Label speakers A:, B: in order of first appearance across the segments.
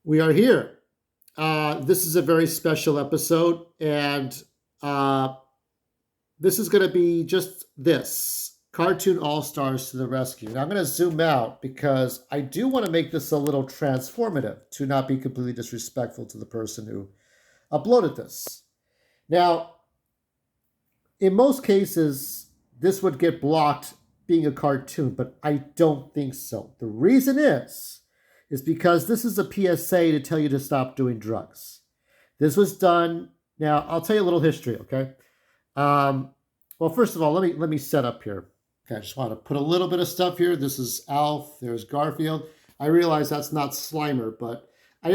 A: We are here. This is a very special episode, and uh, this is going to be just this Cartoon All Stars to the rescue. Now, I'm going to zoom out because I do want to make this a little transformative to not be completely disrespectful to the person who uploaded this. Now, in most cases, this would get blocked being a cartoon, but I don't think so. The reason is because this is a PSA to tell you to stop doing drugs. This was done. Now, I'll tell you a little history, okay? Um, well, first of all, let me set up here. Okay, I just want to put a little bit of stuff here. This is Alf. There's Garfield. I realize that's not Slimer, but I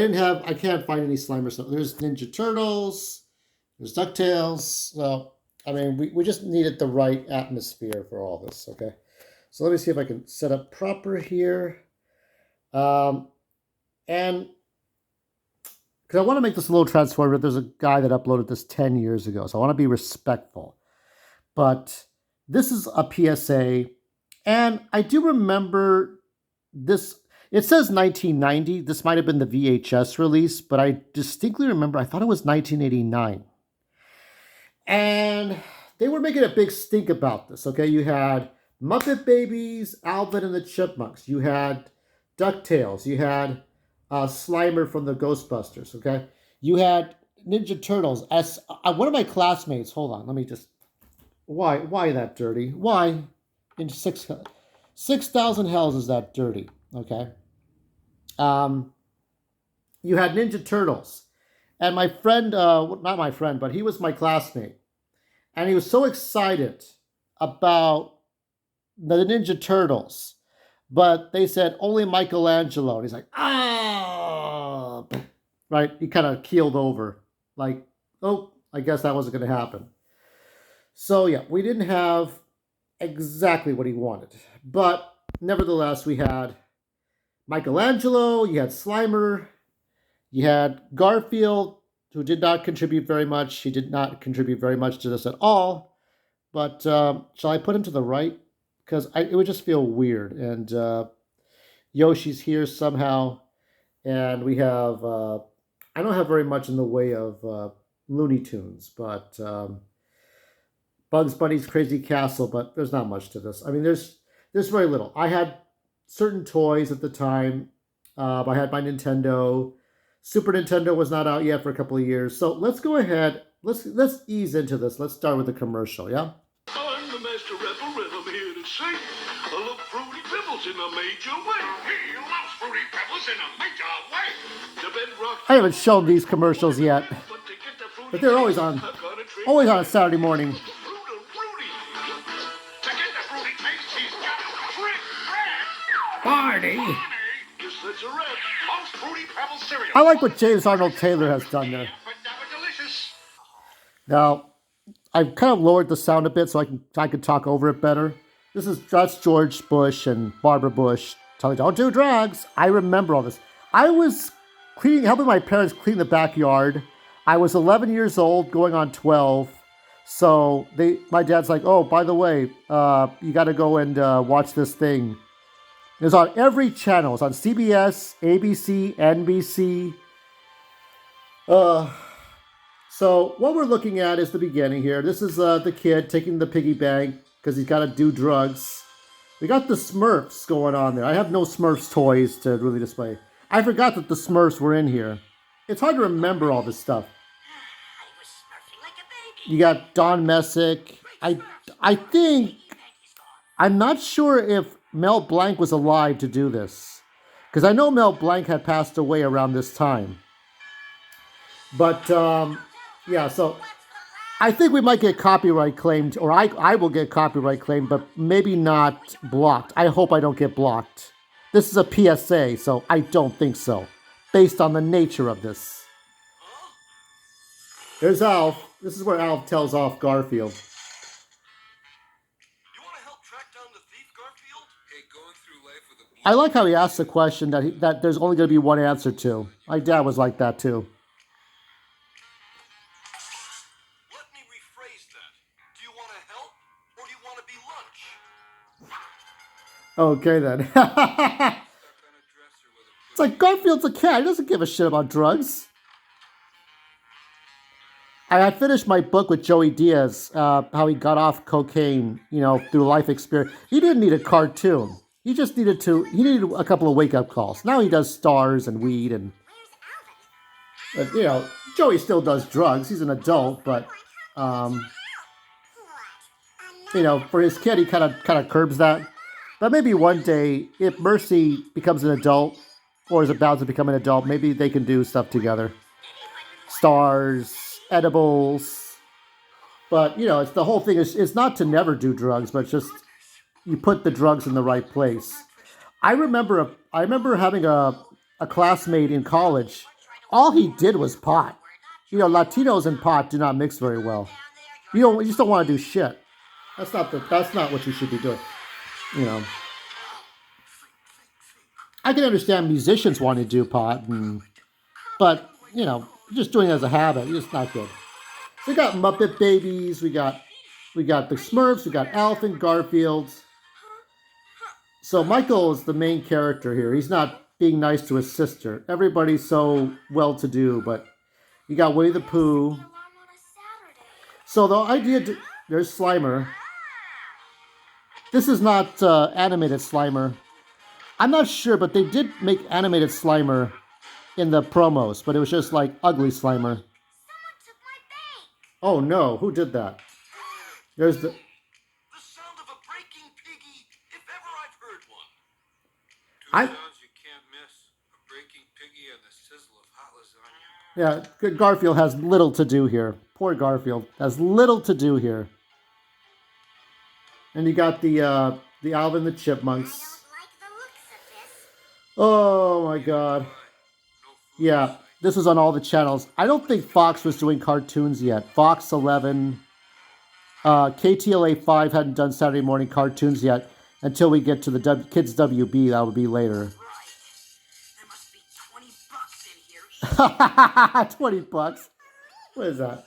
A: can't find any Slimer stuff. There's Ninja Turtles. There's DuckTales. Well, I mean, we just needed the right atmosphere for all this, okay? So let me see if I can set up proper here. And because I want to make this a little transformative, there's a guy that uploaded this 10 years ago, so I want to be respectful. But this is a PSA, and I do remember this. It says 1990. This might have been the VHS release, but I distinctly remember I thought it was 1989. And they were making a big stink about this, okay? You had Muppet Babies, Alvin and the Chipmunks. You had DuckTales. You had Slimer from the Ghostbusters, okay? You had Ninja Turtles. As one of my classmates, hold on, let me just, why that dirty? Why in 6,000 hells is that dirty, okay? You had Ninja Turtles. And my friend, not my friend, but he was my classmate. And he was so excited about the Ninja Turtles. But they said only Michelangelo. And he's like, ah, right? He kind of keeled over. Like, oh, I guess that wasn't going to happen. So, yeah, we didn't have exactly what he wanted. But nevertheless, we had Michelangelo, you had Slimer, you had Garfield, who did not contribute very much. He did not contribute very much to this at all. But shall I put him to the right? Because it would just feel weird. And Yoshi's here somehow. And we have, I don't have very much in the way of Looney Tunes, but Bugs Bunny's Crazy Castle, but there's not much to this. I mean, there's very little. I had certain toys at the time. I had my Nintendo. Super Nintendo was not out yet for a couple of years. So let's go ahead. Let's ease into this. Let's start with the commercial, yeah?
B: I'm the Master Rebel, and I'm here to say I love Fruity Pebbles in a major way. He loves Fruity Pebbles in a major way. The bedrock.
A: I haven't shown these commercials yet, but they're always on a Saturday morning.
B: To get the fruity taste, he's got Frick Red.
A: Barney!
B: Yes, that's a red. Most Fruity Pebbles cereal.
A: I like what James Arnold Taylor has done there.
B: Delicious.
A: Now, I've kind of lowered the sound a bit so I can talk over it better. That's George Bush and Barbara Bush telling you, don't do drugs. I remember all this. I was helping my parents clean the backyard. I was 11 years old, going on 12. So my dad's like, oh, by the way, you got to go and watch this thing. It was on every channel. It was on CBS, ABC, NBC. So what we're looking at is the beginning here. This is the kid taking the piggy bank because he's got to do drugs. We got the Smurfs going on there. I have no Smurfs toys to really display. I forgot that the Smurfs were in here. It's hard to remember all this stuff. You got Don Messick. I think, I'm not sure if Mel Blanc was alive to do this. Because I know Mel Blanc had passed away around this time. But, yeah, so I think we might get copyright claimed, or I will get copyright claimed, but maybe not blocked. I hope I don't get blocked. This is a PSA, so I don't think so, based on the nature of this. There's Alf. This is where Alf tells off Garfield.
B: You want to help track down the thief, Garfield? Hey, going through life with a
A: I like how he asks a question that there's only going to be one answer to. My dad was like that too.
B: Let me rephrase that. Do you want to help, or do you want to be lunch?
A: Okay then. It's like Garfield's a cat. He doesn't give a shit about drugs. I finished my book with Joey Diaz, how he got off cocaine, through life experience. He didn't need a cartoon. He needed a couple of wake up calls. Now he does stars and weed but Joey still does drugs. He's an adult, but um, for his kid, he kind of curbs that. But maybe one day, if Mercy becomes an adult or is about to become an adult, maybe they can do stuff together. Stars, edibles. But it's the whole thing is it's not to never do drugs, but just you put the drugs in the right place. I remember having a classmate in college. All he did was pot. Latinos and pot do not mix very well. You just don't want to do shit. That's not what you should be doing. You know. I can understand musicians wanting to do pot, but just doing it as a habit, it's not good. We got Muppet Babies, we got the Smurfs, we got Alf and Garfield. So Michael is the main character here. He's not being nice to his sister. Everybody's so well-to-do, but you got Winnie the Pooh. So the there's Slimer. This is not animated Slimer. I'm not sure, but they did make animated Slimer in the promos, but it was just like ugly Slimer. Oh no, who did that? There's the
B: sound of a breaking piggy, if ever I've heard one.
A: I
B: Sounds you can't miss. A breaking piggy and the sizzle of hot lasagna.
A: yeah, Garfield has little to do here. Poor Garfield has little to do here. And you got the Alvin the Chipmunks. Oh my god. Yeah, this was on all the channels. I don't think Fox was doing cartoons yet. Fox 11, KTLA 5 hadn't done Saturday morning cartoons yet until we get to the Kids WB. That would be later.
B: There must be $20 in here.
A: 20 bucks? What is that?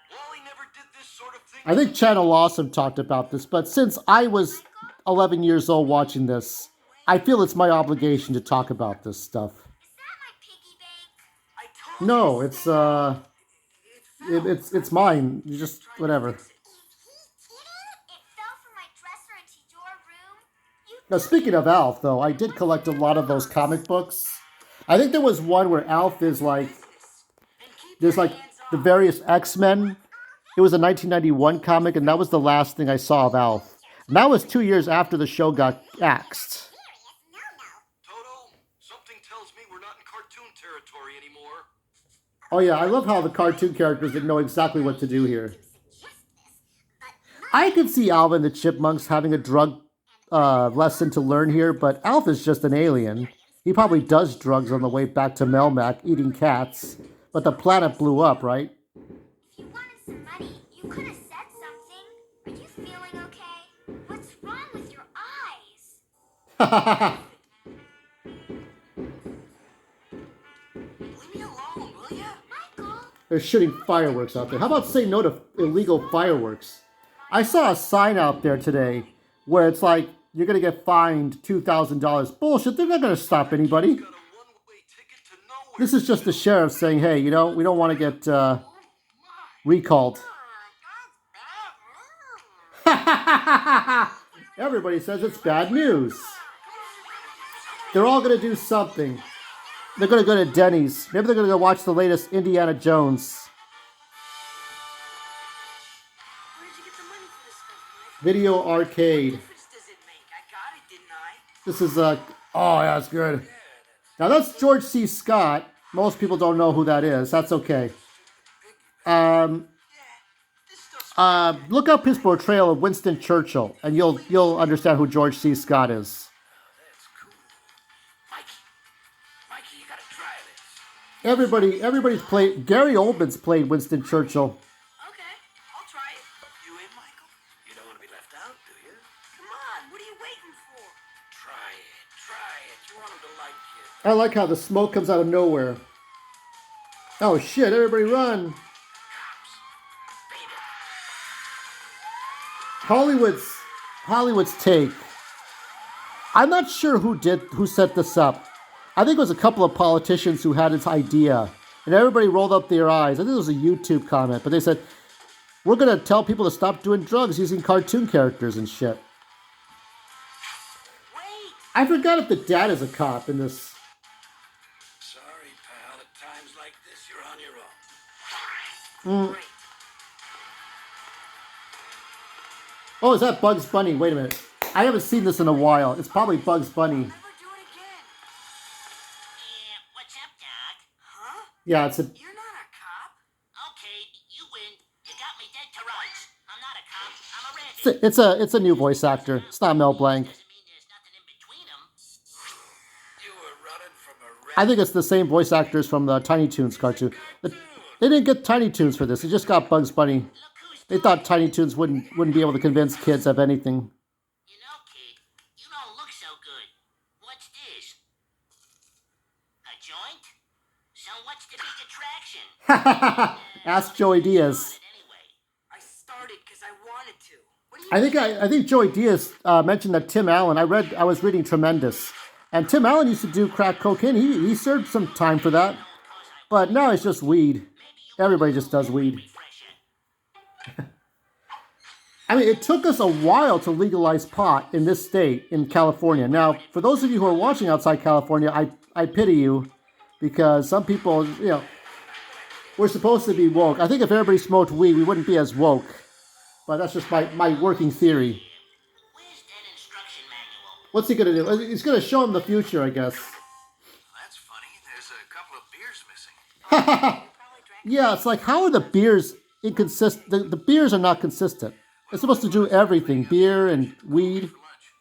B: Wally never did this sort of thing.
A: I think Channel Awesome talked about this, but since I was 11 years old watching this, I feel it's my obligation to talk about this stuff. No, it's it's mine. You just whatever. Now speaking of Alf, though, I did collect a lot of those comic books. I think there was one where Alf is there's like the various X-Men. It was a 1991 comic, and that was the last thing I saw of Alf. And that was 2 years after the show got axed.
B: Anymore.
A: Oh yeah, I love how the cartoon characters didn't know exactly what to do here. I could see Alvin the Chipmunks having a drug lesson to learn here, but Alf is just an alien. He probably does drugs on the way back to Melmac, eating cats. But the planet blew up, right?
C: If you wanted some money, you could have said something. Are you feeling okay? What's wrong with your eyes?
A: They're shooting fireworks out there. How about say no to illegal fireworks? I saw a sign out there today where it's like, you're going to get fined $2,000. Bullshit, they're not going to stop anybody. This is just the sheriff saying, hey, we don't want to get recalled. Everybody says it's bad news. They're all going to do something. They're going to go to Denny's. Maybe they're going to go watch the latest Indiana Jones.
C: Where'd you get the money for this stuff, Mike?
A: Video arcade.
C: What difference does it make? I got it, didn't I?
A: This is oh yeah, that's good. Now that's George C. Scott. Most people don't know who that is. That's okay. Look up his portrayal of Winston Churchill, and you'll understand who George C. Scott is. Everybody's played. Gary Oldman's played Winston Churchill.
C: Okay, I'll try it.
B: You in, Michael? You don't want to be left out, do you?
C: Come on, what are you waiting for?
B: Try it. You want him to like you.
A: I like how the smoke comes out of nowhere. Oh shit, everybody run.
B: Cops. Beat it.
A: Hollywood's take. I'm not sure who set this up. I think it was a couple of politicians who had this idea, and everybody rolled up their eyes. I think it was a YouTube comment, but they said, "We're gonna tell people to stop doing drugs using cartoon characters and shit."
C: Wait!
A: I forgot if the dad is a cop in this.
B: Sorry, pal. At times like this, you're on your own.
C: Great.
A: Oh, is that Bugs Bunny? Wait a minute. I haven't seen this in a while. It's probably Bugs Bunny.
C: Never do it again.
D: Yeah, what's up, Doc?
C: Huh?
A: Yeah, it's a.
C: You're not a cop?
D: Okay, you win. You got me dead to rights. I'm not a cop. I'm a
A: It's
D: redhead.
A: it's a new voice actor. It's not Mel Blanc.
D: Doesn't mean there's nothing in between them.
B: You were running from a
A: I think it's the same voice actors from the Tiny Toons cartoon. They didn't get Tiny Toons for this. They just got Bugs Bunny.
D: Look who's
A: They thought Tiny Toons wouldn't be able to convince kids of anything.
D: You know, kid, you don't look so good. What's this? A joint? So what's the big attraction?
A: Ask Joey Diaz.
D: Anyway,
C: I started because I wanted to. What do you
A: I think Joey Diaz mentioned that Tim Allen. I was reading Tremendous, and Tim Allen used to do crack cocaine. He served some time for that, but now it's just weed. Everybody just does weed.
D: refresher.
A: I mean, it took us a while to legalize pot in this state, in California. Now, for those of you who are watching outside California, I pity you, because some people, we're supposed to be woke. I think if everybody smoked weed, we wouldn't be as woke. But that's just my working theory.
D: Where's that instruction manual?
A: What's he gonna do? He's gonna show him the future, I guess.
B: That's funny. There's a couple of beers missing.
C: probably drank
A: Yeah, it's like, how are the beers inconsistent? The beers are not consistent. It's supposed to do everything, beer and weed.
B: For lunch.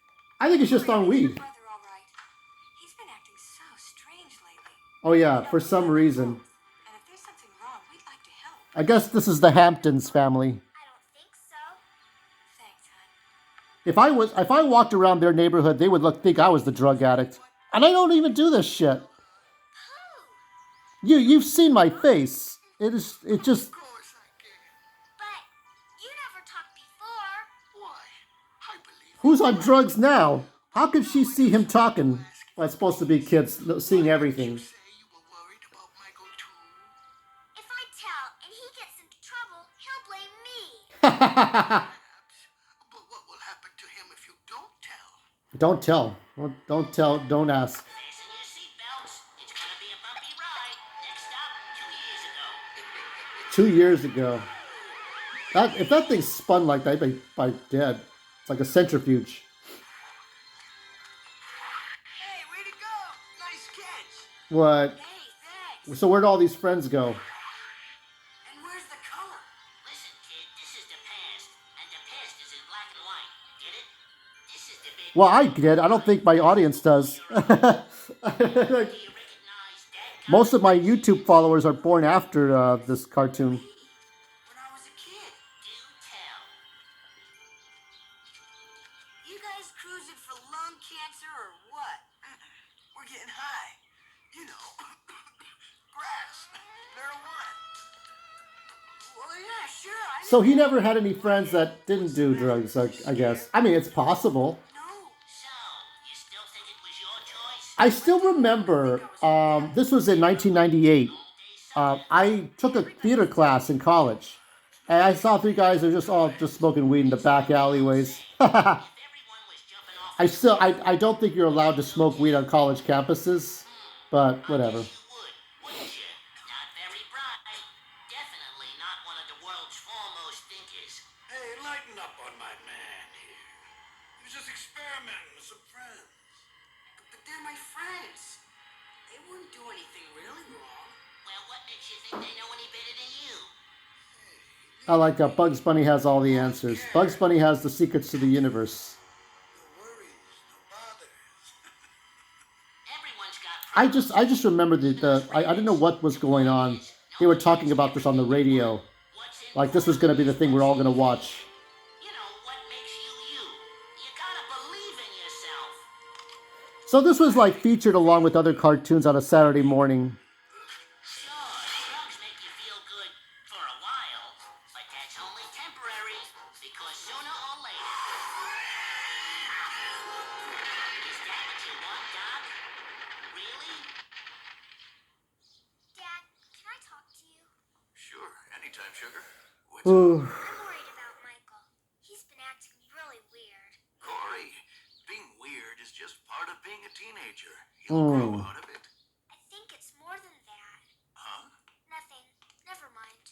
A: I think it's just on weed.
C: brother all right. He's been acting so strange lately.
A: Oh yeah, for some reason.
C: And if there's something wrong, we'd like to help.
A: I guess this is the Hamptons family.
C: I don't think so. Thanks, hon.
A: If I walked around their neighborhood, they would think I was the drug addict. And I don't even do this shit. You've seen my face. It just
B: Of course I can.
C: But you never talked before.
B: Why? I believe
A: who's on drugs now? How could she see him talking? Well, it's supposed to be kids seeing everything.
B: you say you were worried about Michael too.
C: If I tell and he gets into trouble, he'll blame me.
B: Perhaps. But what will happen to him if you don't tell?
A: Don't tell. Well, don't tell. Don't ask.
D: Fasten your seatbelts. It's gonna be a bumpy ride. Next stop, 2 years ago.
A: 2 years ago. If that thing spun like that, I'd be dead. It's like a centrifuge.
C: Hey, way to go! Nice catch.
A: What?
C: Hey, thanks.
A: So where'd all these friends go?
C: And where's the color?
D: Listen, kid, this is the past, and the past is in black and white. Get it? This is the big.
A: Well, I get. I don't think my audience does.
D: Do you recognize that?
A: Most of my YouTube followers are born after this cartoon.
C: When I was a kid.
D: Do tell.
C: You guys cruising for lung cancer or what?
B: We're getting high. You know, grass, marijuana.
C: Well, yeah, sure. I
A: So he never had any friends that didn't do drugs, I guess. I mean, it's possible.
C: know.
D: So, you still think it was your choice?
A: I still remember, this was in 1998. I took a theater class in college. And I saw three guys that were just smoking weed in the back alleyways.
D: If everyone was jumping off
A: I don't think you're allowed to smoke weed on college campuses. But whatever.
D: you would, wouldn't you? Not very bright. Definitely not one of the world's foremost thinkers.
B: Hey, lighten up on my man here. He was just experimenting with some friends.
C: But they're my friends. They wouldn't do anything really wrong.
D: Well, what makes you think they know any better than you?
A: I like that Bugs Bunny has all the answers. Bugs Bunny has the secrets to the universe.
B: No worries, no bothers.
D: Everyone's got
A: I just remember I didn't know what was going on. They were talking about this on the radio.
D: what's in
A: Like this was gonna be the thing we're all gonna watch.
D: You know what makes you you. You gotta believe in yourself.
A: So this was like featured along with other cartoons on a Saturday morning.
D: Sure, drugs make you feel good for a while, but that's only temporary because sooner or later
B: time, sugar. What's
A: Ooh.
C: I'm worried about Michael. He's been acting really weird.
B: Corey? Being weird is just part of being a teenager. You'll grow out of it.
C: I think it's more than that.
B: Huh?
C: Nothing. Never mind.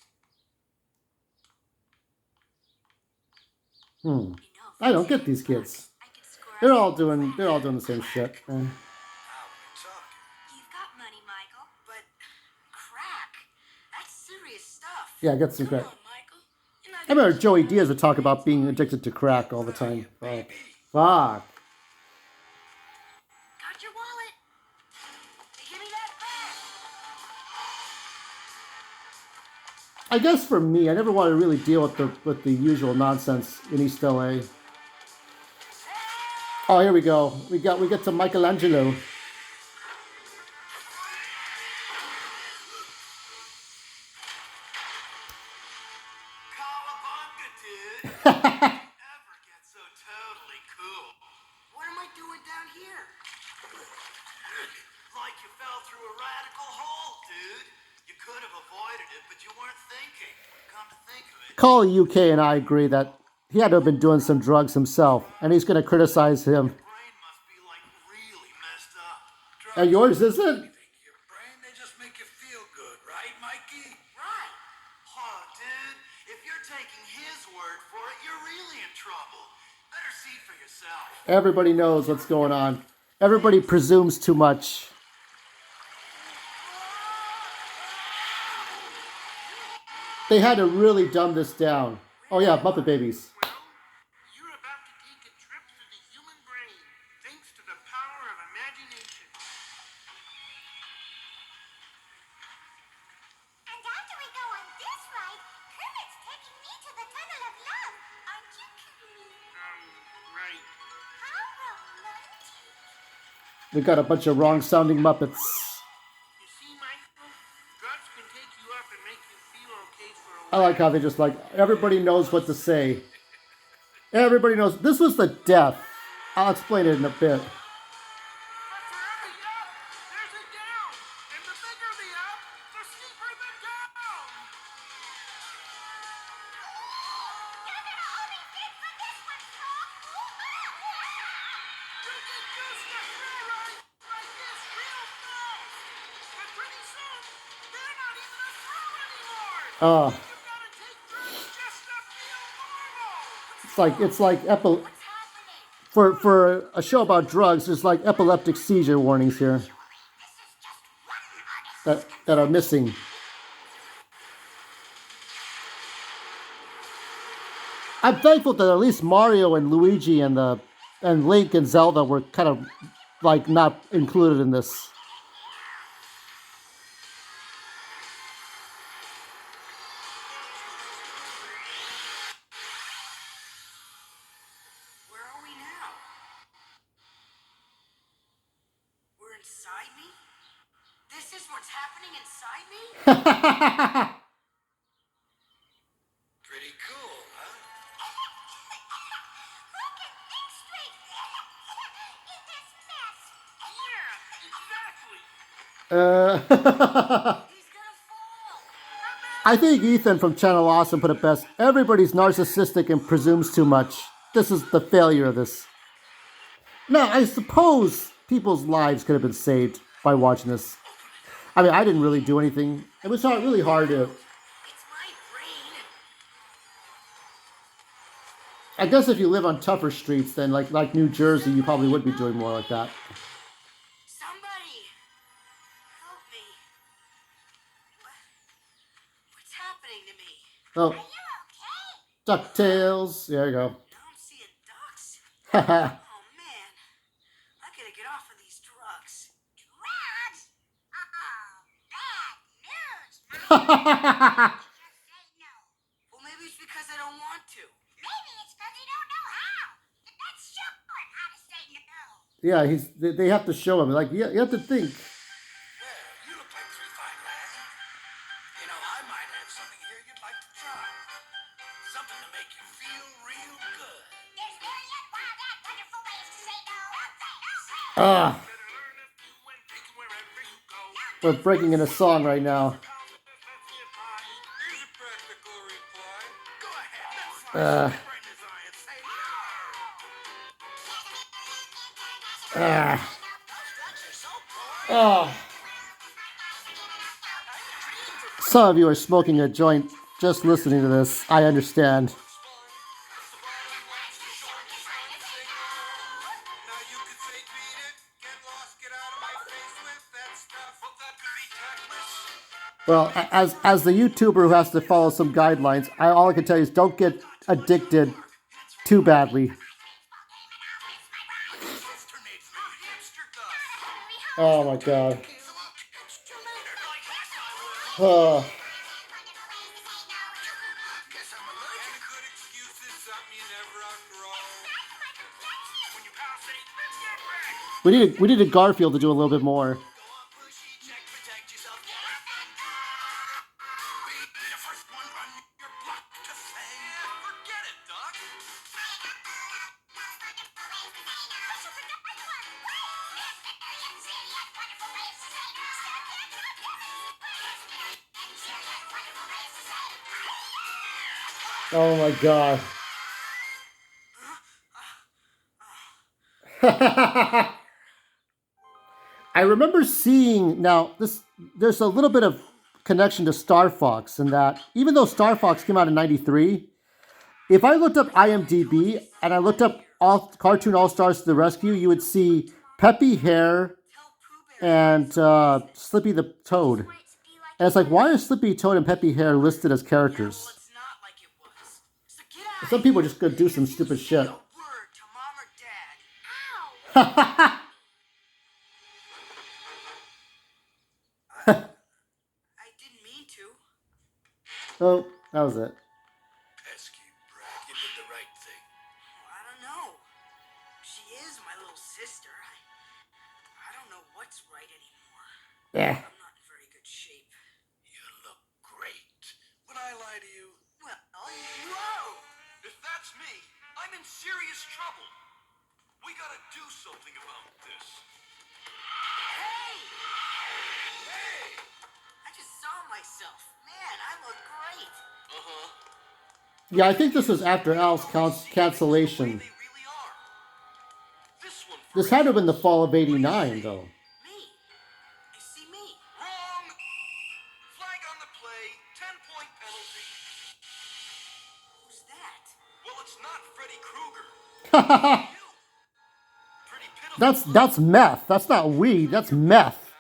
A: Hmm.
C: You know,
A: I don't get these kids.
C: I could score
A: They're
C: us
A: all
C: a
A: doing
C: flat.
A: the same shit.
B: How are we talking?
E: You've got money, Michael, but crack, that's serious stuff.
A: Yeah, get some crack.
E: Come on, Michael. You're not
A: I remember
E: gonna
A: Joey
E: keep
A: Diaz
E: on
A: would talk about being
E: boys.
A: addicted to crack all the time. Oh,
B: Baby.
A: fuck.
E: Got your wallet. Hey, give me that back.
A: I guess for me, I never wanted to really deal with the usual nonsense in East LA. Oh, here we go. We get to Michelangelo.
B: Cowabunga, dude. Ever get so totally cool?
E: What am I doing down here?
B: Like you fell through a radical hole, dude. You could have avoided it, but you weren't thinking. Come to think of it.
A: Call UK and I agree that he had to have been doing some drugs himself, and he's going to criticize him.
B: Brain must be like really messed up.
A: And yours isn't?
B: Your brain, they just make you feel good, right, Mikey?
E: Right.
B: Oh, dude, if you're taking his word for it, you're really in trouble. Better see for yourself.
A: Everybody knows what's going on. Everybody presumes too much. They had to really dumb this down. Oh yeah, Muppet Babies.
B: Well, you're about to take a trip through the human brain, thanks to the power of imagination.
C: And after we go on this ride, Kermit's taking me to the Tunnel of Love. Aren't you, Kermit?
B: Right.
C: How romantic.
A: We got a bunch of wrong-sounding Muppets.
B: You see, Michael, drugs can take you up and make you feel okay for a
A: I
B: while.
A: like how they just like, everybody knows what to say. Everybody knows. This was the death. I'll explain it in a bit.
B: But for every up, there's a down. And the bigger the up, the steeper the down.
C: You're gonna owe me big for this one, Paul.
B: You get used to thrill rides like this real fast. But pretty soon, they're not even a thrill anymore.
A: Uh,
B: You've got to take drugs just to feel normal.
A: it's like
C: What's happening?
A: for a show about drugs. There's like epileptic seizure warnings here
C: This is just one artist.
A: that are missing. I'm thankful that at least Mario and Luigi and Link and Zelda were kind of like not included in this.
E: Where are we now? We're inside me? This is what's happening inside me?
B: Pretty cool, huh?
C: Who can think straight in this mess?
B: Yeah, exactly.
E: He's gonna fall.
A: I think Ethan from Channel Awesome put it best. Everybody's narcissistic and presumes too much. This is the failure of this. Now, I suppose people's lives could have been saved by watching this. I mean, I didn't really do anything. It was really hard to.
E: It's my brain.
A: I guess if you live on tougher streets, then like New Jersey, you probably would be doing more like that.
E: Somebody, help me. What's happening to me?
A: Oh,
C: You okay?
A: DuckTales. There you go.
E: Now I'm seeing ducks.
A: Haha.
E: Oh man, I gotta get off of these drugs.
C: Drugs? Oh, bad news. Just say no.
E: Well, maybe it's because I don't want to.
C: Maybe it's because you don't know how. Let's show her how to say no.
A: Yeah, they have to show him. Like, yeah, you have to think.
B: Well, you look like three fine lads. You know, I might have something here you'd like to try. Something to make you feel real good.
C: There's myriad wild and wonderful ways to say no.
A: Ah,
B: Better learn a few and take 'em wherever you go.
A: we're breaking in a song right now.
B: Here's a practical
A: Uh, oh. Some of you are smoking a joint just listening to this. I understand. Well, as the YouTuber who has to follow some guidelines, all I can tell you is don't get addicted too badly. Oh my god. Oh. We needed Garfield to do a little bit more. Oh my god. I remember seeing now this. There's a little bit of connection to Star Fox in that even though Star Fox came out in '93, if I looked up IMDb and I looked up Cartoon All Stars to the Rescue, you would see Peppy Hare and Slippy the Toad. And it's like, why are Slippy Toad and Peppy Hare listed as characters? Some people are just gonna do some stupid shit.
E: I didn't mean to.
A: Oh, that was it.
B: Pesky brat, you did the right thing.
E: Well, I don't know. She is my little sister. I don't know what's right anymore.
A: Yeah.
E: I'm not in very good shape.
B: You look great. Would I lie to you?
E: Well, whoa!
B: If that's me, I'm in serious trouble. We gotta do something about this.
E: Hey!
B: Hey!
E: I just saw myself. Man, I look great.
B: Uh-huh.
A: Yeah, I think this was after Al's cancellation.
B: They really are. This one for
A: This had to have been the fall of '89, though.
E: Me. I see me.
B: wrong. Flag on the play. 10-point penalty.
E: Who's that?
B: Well, it's not Freddy Krueger. You. Pretty pitiful.
A: That's meth. That's not weed. That's meth.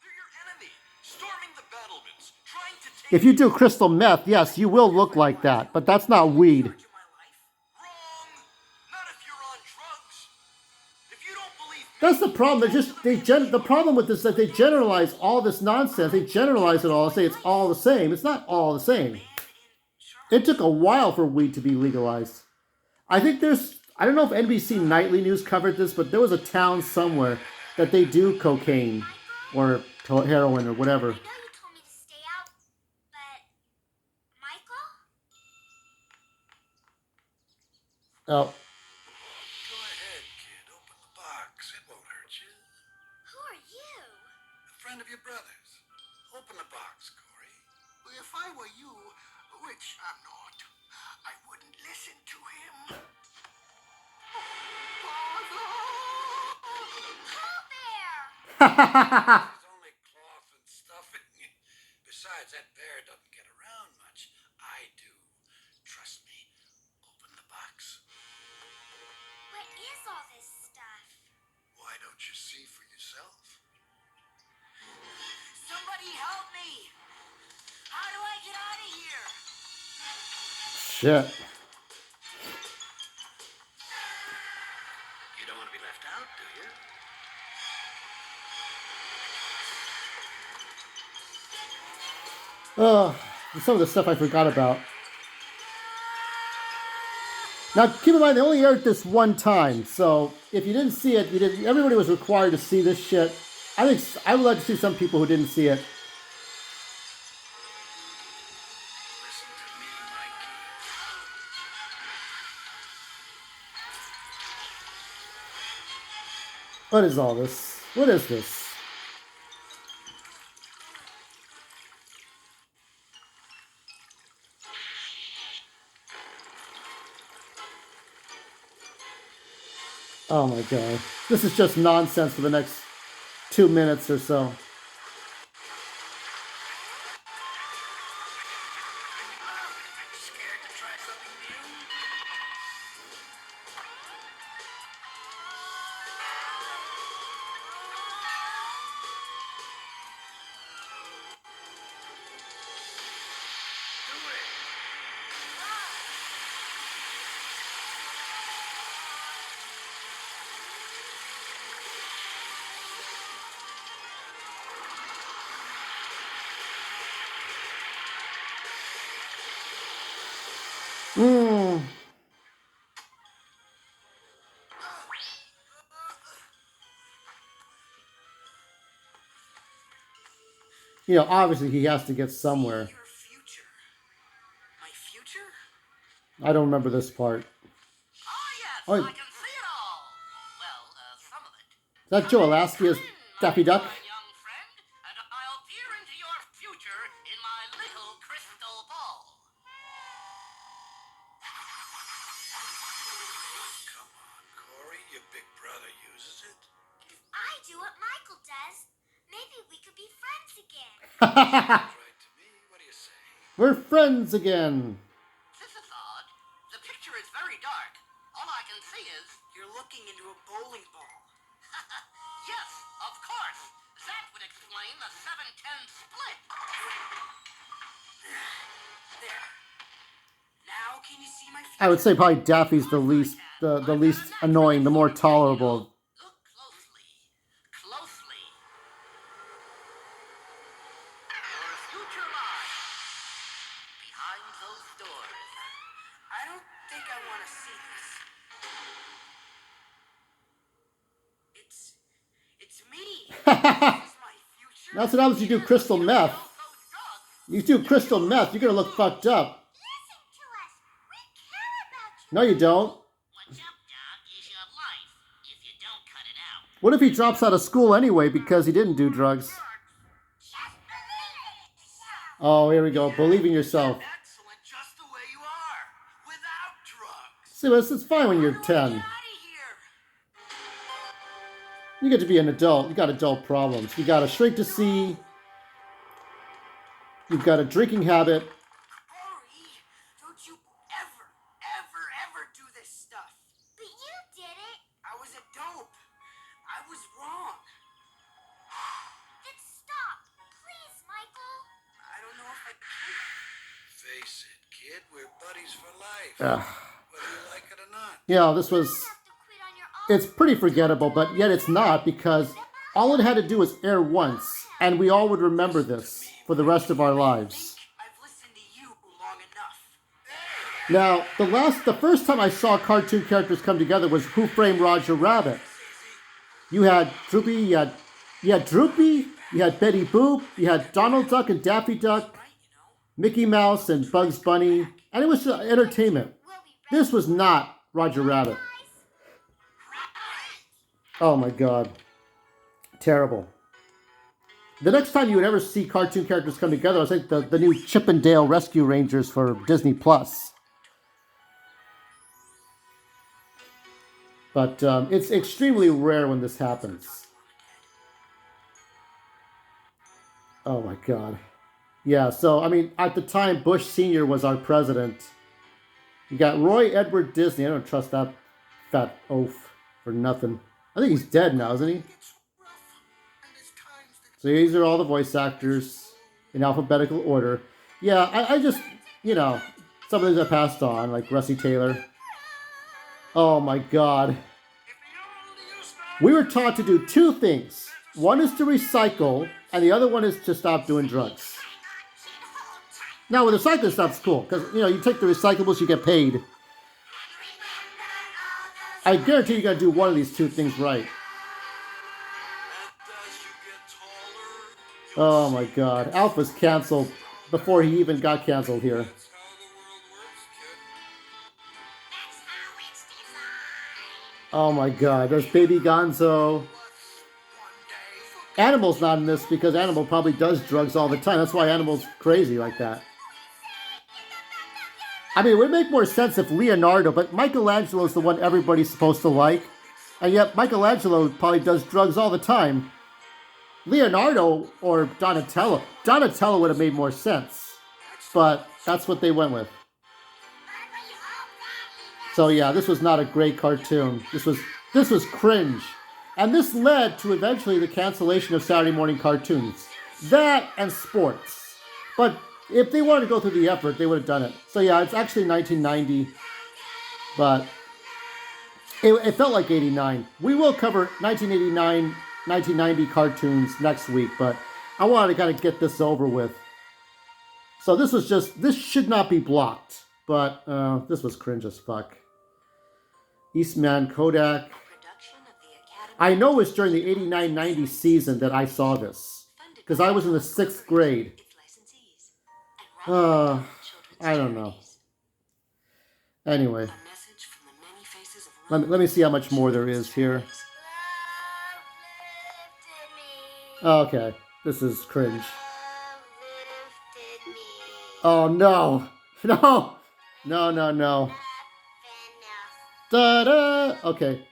B: They're your enemy, storming the battlements, trying to take
A: If you do crystal meth, yes, you will look like that. But that's not weed.
E: Charge of my life.
B: wrong. Not if you're on drugs. If you don't believe me,
A: That's the problem. The problem with this is that they generalize all this nonsense. They generalize it all and say it's all the same. It's not all the same.
E: Man in charge.
A: It took a while for weed to be legalized. I think I don't know if NBC Nightly News covered this, but there was a town somewhere that they do cocaine or heroin or whatever.
C: I know you told me to stay out, but Michael?
A: Oh,
B: go ahead, kid. Open the box. It won't hurt you.
C: Who are you?
B: A friend of your brother's. Open the box, Corey. Well, if I were you, which I'm not, I wouldn't listen to him.
C: Pooh Bear!
B: It's only cloth and stuffing. Besides, that bear doesn't get around much. I do. Trust me. Open the box.
C: What is all this stuff?
B: Why don't you see for yourself?
E: Somebody help me! How do I get out of here?
A: shit.
B: You don't want to be left out, do you?
A: Oh, some of the stuff I forgot about. Now, keep in mind, they only aired this one time, so if you didn't see it, you didn't. Everybody was required to see this shit. I think I would like to see some people who didn't see it.
B: Listen to me, Mikey.
A: What is all this? What is this? Oh my god. This is just nonsense for the next 2 minutes or so.
E: Scared to try something new? Do it.
A: Mmm. You know, obviously he has to get somewhere.
E: Your future. My future?
A: I don't remember this part.
D: Oh, yes,
A: Oh,
D: I can see it all. Well, some of it.
A: is that Joe Alasky as Daffy Duck?
D: My young friend, and I'll peer into your future in my little crystal ball.
B: Come on, Corey. Your big brother uses it.
C: If I do what Michael does, maybe we could be friends again.
B: Right to me. What do you say?
A: We're friends again.
D: This is odd. The picture is very dark. All I can see is...
E: You're looking into a bowling ball.
D: Yes, of course. That would explain the 7-10 split.
E: There. Now can you see my future?
A: I would say probably Daffy's the least annoying, the more tolerable.
D: Look closely. Closely. Your future lies behind those doors.
E: I don't think I want to see this. It's me. This is my future.
A: That's what happens when you do crystal meth. You do crystal meth, you're gonna look fucked up.
C: Listen to us. We care about you.
A: No, you don't.
D: What's up, Doc, is your life if you don't cut it out.
A: What if he drops out of school anyway because he didn't do drugs?
C: Just believe in yourself.
A: Oh, here we go. Believe in yourself.
B: Excellent, just the way you are. Without drugs.
A: See, it's fine when you're 10.
E: Get out of here.
A: You get to be an adult. You got adult problems. You got a shrink to see. You've got a drinking habit.
E: Corey, don't you ever do this stuff.
C: But you did it.
E: I was a dope. I was wrong.
C: Then stop. Please, Michael.
E: I don't know if I can.
B: Face it, kid. We're buddies for life.
A: Ugh.
B: Whether you like it or not.
A: Yeah, this
C: You
A: was...
C: don't have to quit on your own.
A: It's pretty forgettable, but yet it's not because all it had to do was air once, and we all would remember this for the rest of our lives.
E: I've listened to you long enough.
A: Now, the first time I saw cartoon characters come together was Who Framed Roger Rabbit. You had Droopy, you had Droopy, you had Betty Boop, you had Donald Duck and Daffy Duck,
E: Right,
A: Mickey Mouse and Bugs Bunny, and it was entertainment.
C: We'll be ready.
A: This was not Roger Rabbit. Oh my god. Terrible. The next time you would ever see cartoon characters come together, I think the new Chip and Dale Rescue Rangers for Disney Plus. But it's extremely rare when this happens. Oh my god. Yeah, so, I mean, at the time, Bush Sr. was our president. You got Roy Edward Disney. I don't trust that fat oaf for nothing. I think he's dead now, isn't he?
B: It's rough. And there's times that
A: So these are all the voice actors in alphabetical order. Yeah, I just, you know, some of these I passed on, like Rusty Taylor. Oh my god.
B: if you only used to
A: We were taught to do two things. One is to recycle, and the other one is to stop doing drugs. Now, with recycling stuff's cool, because, you know, you take the recyclables, you get paid. I guarantee you're going to do one of these two things right.
B: And as you get taller,
A: Oh my god. Alf was canceled before he even got canceled here.
B: that's how the world works, kid.
C: That's how it's designed.
A: Oh my god. There's Baby Gonzo.
B: One day,
A: Animal's not in this because Animal probably does drugs all the time. That's why Animal's crazy like that. I mean, it would make more sense if Leonardo, but Michelangelo's the one everybody's supposed to like. And yet Michelangelo probably does drugs all the time. Leonardo or Donatello. Donatello would have made more sense. But that's what they went with. So yeah, this was not a great cartoon. This was cringe. And this led to eventually the cancellation of Saturday morning cartoons. That and sports. But if they wanted to go through the effort, they would have done it. So yeah, it's actually 1990. But it felt like 89. We will cover 1989, 1990 cartoons next week, but I wanted to kind of get this over with. So this should not be blocked, but this was cringe as fuck. Eastman Kodak. I know it was during the 89-90 season that I saw this, because I was in the 6th grade. I don't know. Anyway. Let me see how much more there is here. Okay, this is cringe. Oh no! No! No, no, no. Da-da! Okay.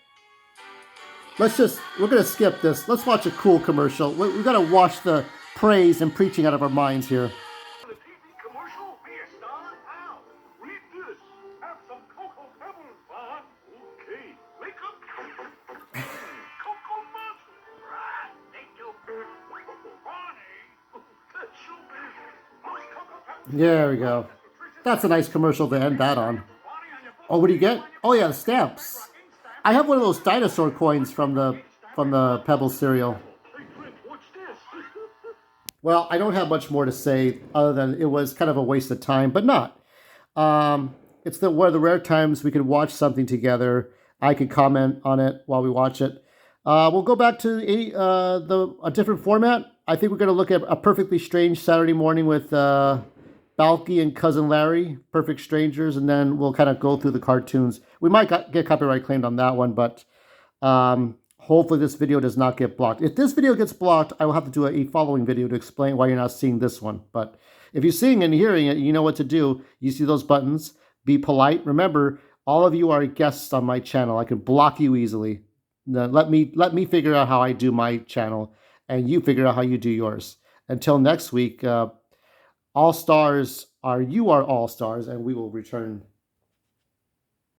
A: We're gonna skip this. Let's watch a cool commercial. We gotta wash the praise and preaching out of our minds here.
B: The TV commercial, be a star now. Read this. Have some Cocoa Pebbles, Bob. Okay. Wake up. Cocoa Monster. Right. They do. Bonnie. That's so busy. Those Cocoa Pebbles.
A: There we go. That's a nice commercial to end that on. Oh, what do you get? Oh yeah, stamps. I have one of those dinosaur coins from the Pebbles cereal. Well, I don't have much more to say other than it was kind of a waste of time, but not. It's one of the rare times we could watch something together. I could comment on it while we watch it. We'll go back to a different format. I think we're going to look at A Perfectly Strange Saturday Morning with Balky and Cousin Larry, Perfect Strangers, and then we'll kind of go through the cartoons. We might get copyright claimed on that one, but hopefully this video does not get blocked. If this video gets blocked, I will have to do a following video to explain why you're not seeing this one. But if you're seeing and hearing it, you know what to do. You see those buttons. Be polite. Remember, all of you are guests on my channel. I can block you easily. Let me figure out how I do my channel, and you figure out how you do yours. Until next week, all stars are all stars, and we will return